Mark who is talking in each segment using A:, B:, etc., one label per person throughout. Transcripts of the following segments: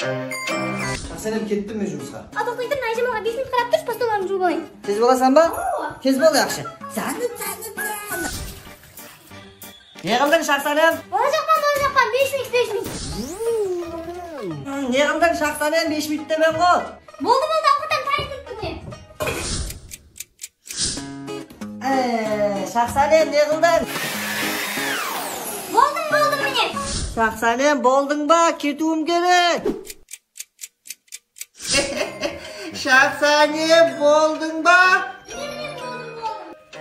A: Şahsenem kettim mi жұмысқа?
B: Атоқтайтын Найжамалға 5 минут қарап тұршы, постоларын жуып алайын.
A: Тез боласың ба? Тез бол, яқшы. Не қылдың, Шахсанем?
B: Бола жақпан, 5 минут.
A: Не қылдың, Шахсанем? 5 минут демен ғой.
B: Болды, ақырдан тайын тұрды.
A: Шахсанем, не қылдың?
B: Болдым міне.
A: Шахсанем, болдың ба? Кетуім керек. Шахсанем, болдың ба?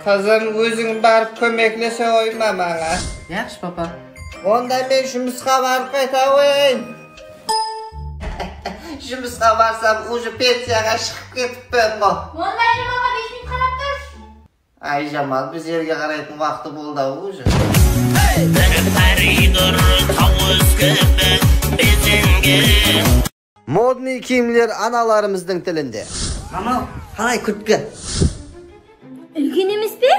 A: Қызым, өзің барып көмеклесе ойма маңа. Яқшы, папа. Онда мен жұмысқа барып қайтауын. Жұмысқа барсам, уже пенсияға шығып кетіппен ғой.
B: Онда Найжамалға 5 минут қарап тұршы.
A: Ай, Жамал, біз елге қарайтын уақыты болды уже. Модный киімлер аналарымыздың тілінде. Мама, қалай күрткі?
B: Үлкен емес пе?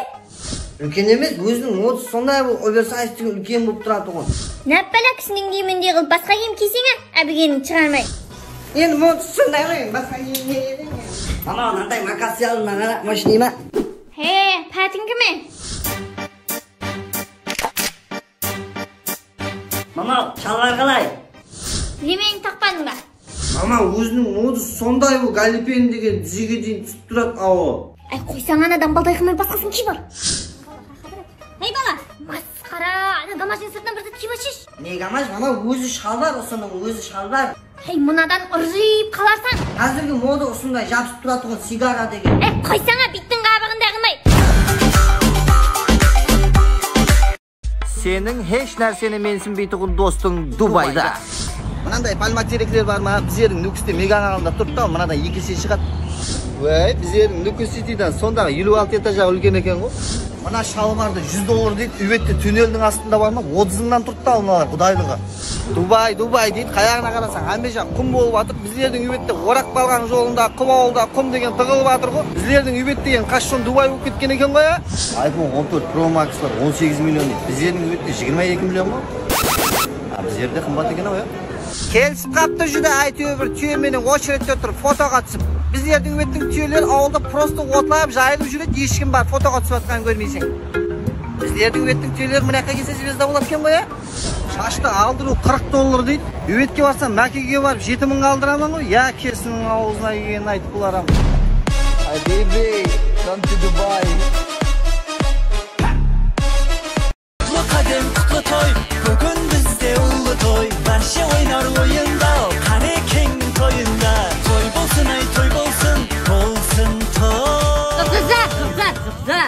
A: Үлкен емес, өзінің модысы сондай бұл оверсайз деген үлкен болып тұрады ғой.
B: Нәппәлі кісінің киіміндей қылып басқа киім кисеңе, әбігенің шығармай.
A: Енді модысы сондай ғой, басқа киім не едің? Мама, мынандай макасиялына қара, машине ма?
B: Пәтің кіме?
A: Мама, шалбар қалай?
B: Лемейін тақпадың ба?
A: Мама, өзінің модысы сондай бұл, галипен деген тізеге дейін түсіп тұрады, ау.
B: Ай, қойсаң анадан балдай қылмай басқасын ки бар. Ай бала, масқара, ана гамашын сыртынан бір зат киіп ашиш.
A: Не гамаш, мама, өзі шалбар, осының өзі шалбар.
B: Ай, мұнадан ұржиып қаларсан.
A: Қазіргі мода осындай жабысып тұрады ғой, сигара деген.
B: Ай, қойсаңа биттің қабығында қылмай.
A: Сенің еш нәрсені менсінбейтұғын достың Дубайда. Мынандай пальматеректер бар ма? Біздердің Нүкісте Меган алында тұрды, мынадан 2 есе шығады. Өй, біздердің Нүкіс Ситиден сондағы 56 этажа үлкен екен ғой. Мына шалбарды $100 дейді, үветті түнелдің астында бар ма? 30-дан тұрды алыналар, құдайлығы. Дубай дейді, қаяғына қарасаң, әмбежан құм болып атыр. Біздердің үветті орақ балған жолында, құм ауылда құм деген тығылып атыр ғой. Біздердің үвет деген қашшон Дубай болып кеткен екен ғой, а? iPhone 14 Pro Max'лар 18 миллион дейді. Біздердің үветті 22 миллион ғой. Біздерде қымбат екен ғой, а? Келісіп қапты жүді, әйтеуір бір түйеменің очередте тұрып фотоға түсіп. Біздердің үветтің түйелер ауылда просто отлап, жайылып жүреді, ешкім бар, фотоға түсіп атқан көрмейсің. Біздердің үветтің түйелер мұнаққа келсе звезда болады екен ғой, а? Шашты алдыру $40 дейді. Үветке барсам, мәкеге барып 7000 алдырамын ғой. Я кесінің ауызына келгенін айтып бұларам. Ай, baby, come to Dubai.
C: Қадем құтлы той, бүгін бізде ұлы той. Барша ойнар ойында, Қарекеңнің тойында. Той болсын, ай, той болсын, болсын той.
D: Қыза,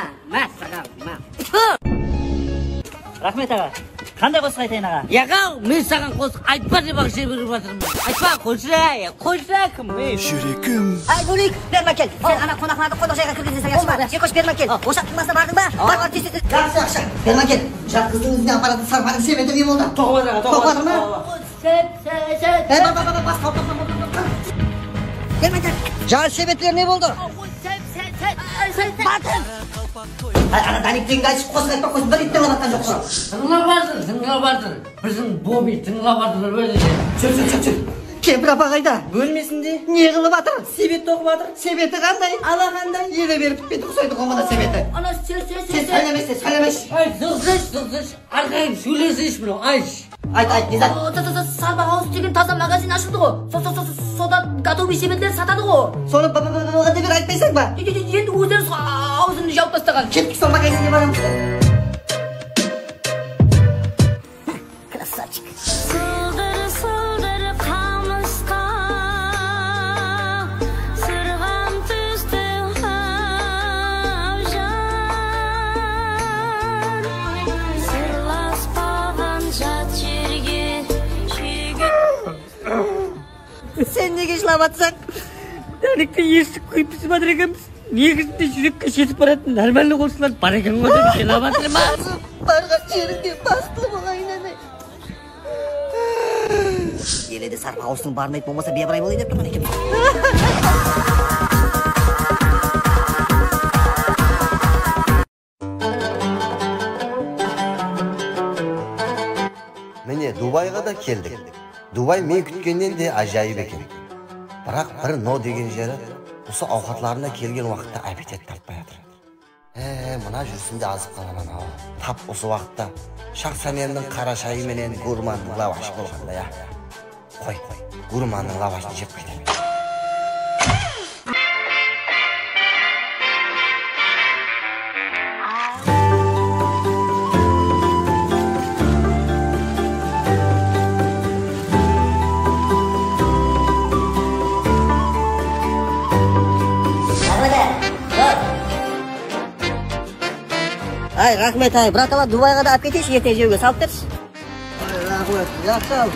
D: рахмет аға. Қандай қосық айтайын аға? Яғау, мен саған қосық айтпа деп ақ жер беріп жатырмын. Айтпа, қойшы кім?
C: Жүрегім.
E: Ай, Гулик, берма кел. Сен ана қонақханада қонақ жайға кіргізген сән жақсы ма? Шекош, берма кел. Ошақтың басына бардың ба? Бар, тез.
A: Жақсы, берма кел. Жат қыздың өзіне апаратын сарпаның себеті не болды? Тоқпады ма?
E: Берма кел.
A: Жар себетлер не болды? Ана Даниктен қайшып қосық айтпақ қойсын, бір иттен алаттан жоқ қой.
D: Тыңлап жатыр. Біздің Боби тыңлап жатыр өзі.
A: Жүр. Кемпір апа қайда? Бөлмесінде. Не қылып жатыр? Себетті оқып жатыр. Себеті қандай? Ала қандай? Еле беріп бітпеді ұқсайды қомада себеті.
D: Ана
A: Сен сөйлемеш.
D: Ай, зылғыш. Арқайын сөйлесеш мынау, айш.
A: Айт, не зат?
E: Салма хаус деген таза магазин ашылды ғой. Сода готовый себетлер сатады ғой.
A: Соны бабабабаға деп айтпайсың ба?
E: Енді өздеріңіз аузымды жауып тастаған.
A: Кеттік сол магазинге барамыз.
E: Красавчик.
A: Sen неге жылап атсаң?
D: Даникті естіп қойып түсіп жатыр екенбіз. Негізінде жүрекке жетіп баратын нормальный қосылар бар екен ғой деп жылап жатыр ма?
A: Барған жеріңде бақытлы болайын ана.
E: Еледе сарп хаустың барын айтып болмаса бейбарай болайын деп тұрған екен.
F: Міне Дубайға да келдік.
A: Dubay men kutgandan de ajoyib ekan. Biroq bir no degan yeri o'sha ovqatlarına kelgan vaqtda apetit topmayapti. Mana jursinda azib qolaman ha. Tap o'sha vaqtda shaxsaniyamning qarashayi menen gurmanning lavash bo'lganda ya. Qo'y, gurmanning lavashini yeb qo'ydim.
E: Ay, rahmet ay. Bratala Dubayga da olib ketish, ertaga joyga solib berish. Rahmat. Yaxshi ol.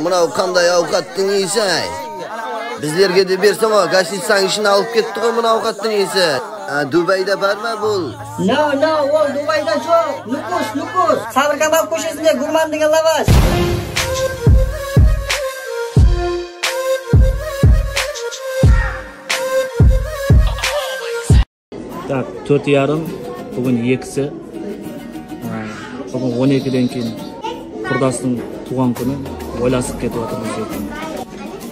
A: Mana qanday ovqatni yeysan? Bizlarga deb bersam, gashitsang ishini olib ketdi-ku mana ovqatni yeysan. Dubayda barma bul.
E: No, o Dubayda yo'q. Nukus. Sabr kebab ko'chasida gurman degan lavash.
F: Tak, 4:30, bugün 2'si. Bugün 12'den keyin Qurdosning tug'an kuni o'ylasib ketyapmiz ekan.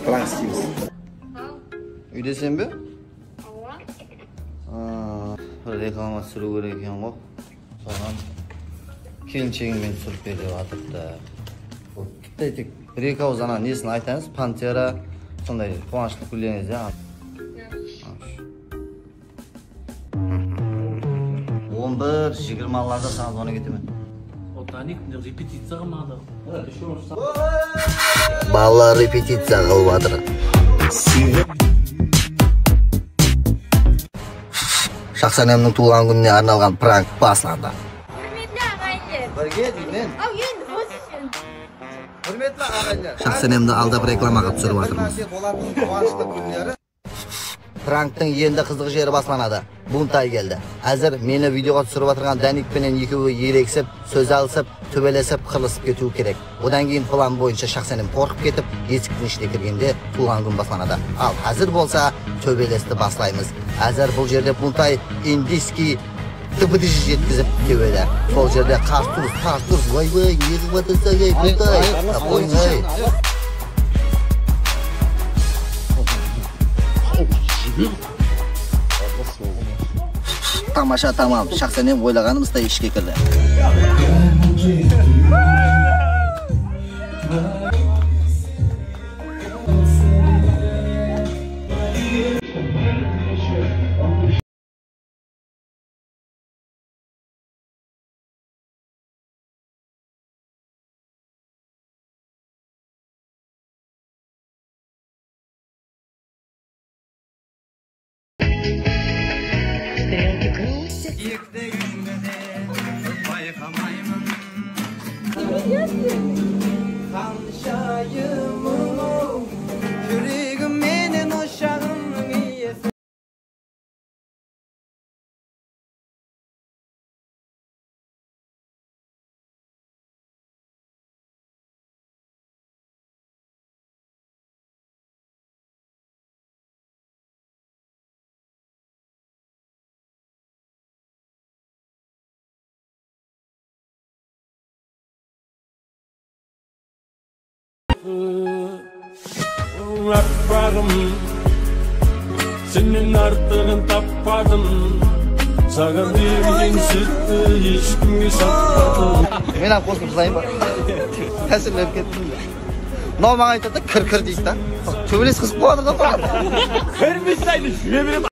A: Plastik. Uydasanmi? Reklama sürü gerek ekan-ku. So'ngan kelinchigimni surib beryapti. Bitta-tek bir-ikki ana nesini aytamiz? Pantera sonday quvonchli kunlaringiz ya. 11:20larda saat 10ga ketaman.
F: Otanik repetitsiya qilmadi.
A: Ballar repetitsiya qilyapti. Shaxsaniyamning tug'ilgan kuniga arnalgan prank boshlandi.
B: Hurmatli og'aylar.
A: Birga deyman.
B: Endi o'sishsin.
A: Hurmatli og'aylar. Shaxsaniyamni aldab reklama qilib suryapmiz. Quvonchli kunlari. Prankning endi qiziq yeri boshlanadi. Buntay keldi. Hozir meni videoga tushirib o'tirgan Danik bilan ikkovi yereksib, so'z alsib, to'belasib, qilisib ketuv kerak. Undan keyin plan bo'yicha shaxsaniyam qo'rqib ketib, eshikning ichiga kirganda tug'ilgan kun boshlanadi. Al, hozir bo'lsa to'belasni boshlaymiz. Hozir bu yerda Buntay indiski tibdish yetkazib keladi. Bu yerda qartur, voy, yig'ib o'tirsa-ey Buntay. Qo'ying. Tamasha tamam. Shaxsaniyam o'ylaganimizda ishga kirdi.
G: Yapmadım, senin artığın tapmadım. Sana verdiğin sütü hiç kimge satmadım.
A: Men ham qo'shib qilsaymi? Ta'sirlab ketdim. Nomang aytadi, kir deydi-da. To'belis qizib qo'yadi-da.
F: Kirmishsaydi, shuya berib